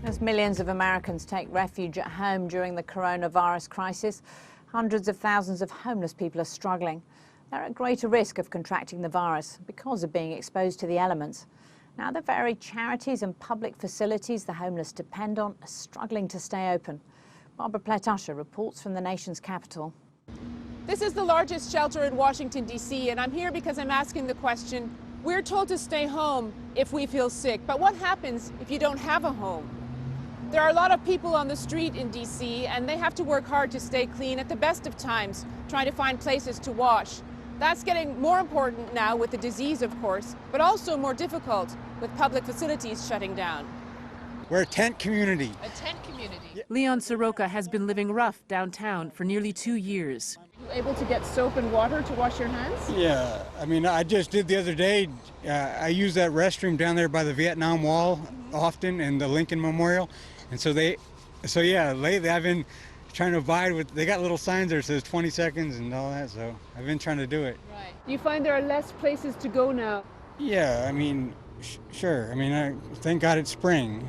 As millions of Americans take refuge at home during the coronavirus crisis, hundreds of thousands of homeless people are struggling. They're at greater risk of contracting the virus because of being exposed to the elements. Now, the very charities and public facilities the homeless depend on are struggling to stay open. Barbara Plett-Usher reports from the nation's capital. This is the largest shelter in Washington, D.C., and I'm here because I'm asking the question, we're told to stay home if we feel sick, but what happens if you don't have a home? There are a lot of people on the street in D.C., and they have to work hard to stay clean at the best of times, trying to find places to wash. That's getting more important now with the disease, of course, but also more difficult with public facilities shutting down. We're a tent community. A tent community. Leon Soroka has been living rough downtown for nearly 2 years. You able to get soap and water to wash your hands? Yeah, I mean, I just did the other day. I use that restroom down there by the Vietnam Wall often and the Lincoln Memorial. And lately I've been trying to abide with, they got little signs there that says 20 seconds and all that, so I've been trying to do it. Right. Do you find there are less places to go now? Yeah, I mean, sure. I mean, thank God it's spring.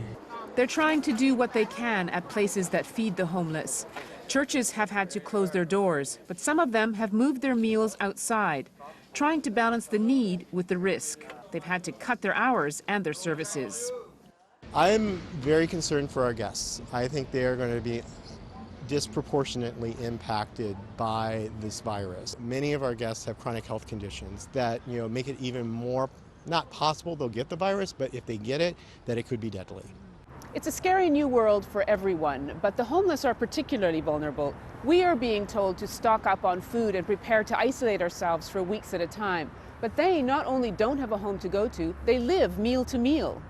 They're trying to do what they can at places that feed the homeless. Churches have had to close their doors, but some of them have moved their meals outside, trying to balance the need with the risk. They've had to cut their hours and their services. I'm very concerned for our guests. I think they are going to be disproportionately impacted by this virus. Many of our guests have chronic health conditions that, make it even more, not possible they'll get the virus, but if they get it, that it could be deadly. It's a scary new world for everyone, but the homeless are particularly vulnerable. We are being told to stock up on food and prepare to isolate ourselves for weeks at a time. But they not only don't have a home to go to, they live meal to meal.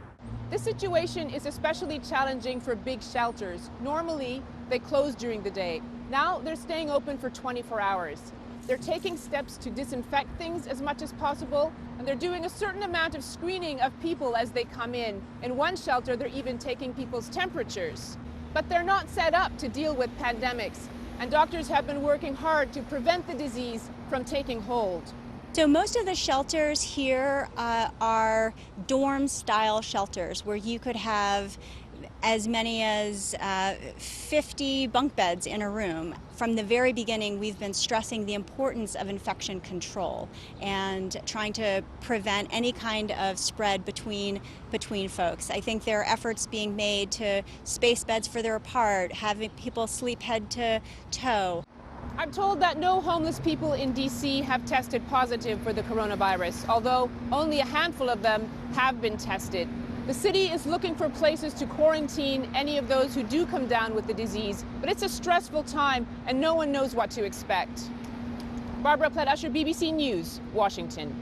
This situation is especially challenging for big shelters. Normally, they close during the day. Now they're staying open for 24 hours. They're taking steps to disinfect things as much as possible, and they're doing a certain amount of screening of people as they come in. In one shelter, they're even taking people's temperatures. But they're not set up to deal with pandemics, and doctors have been working hard to prevent the disease from taking hold. So most of the shelters here are dorm-style shelters where you could have as many as 50 bunk beds in a room. From the very beginning, we've been stressing the importance of infection control and trying to prevent any kind of spread between folks. I think there are efforts being made to space beds further apart, having people sleep head to toe. I'm told that no homeless people in D.C. have tested positive for the coronavirus, although only a handful of them have been tested. The city is looking for places to quarantine any of those who do come down with the disease, but it's a stressful time and no one knows what to expect. Barbara Plett-Usher, BBC News, Washington.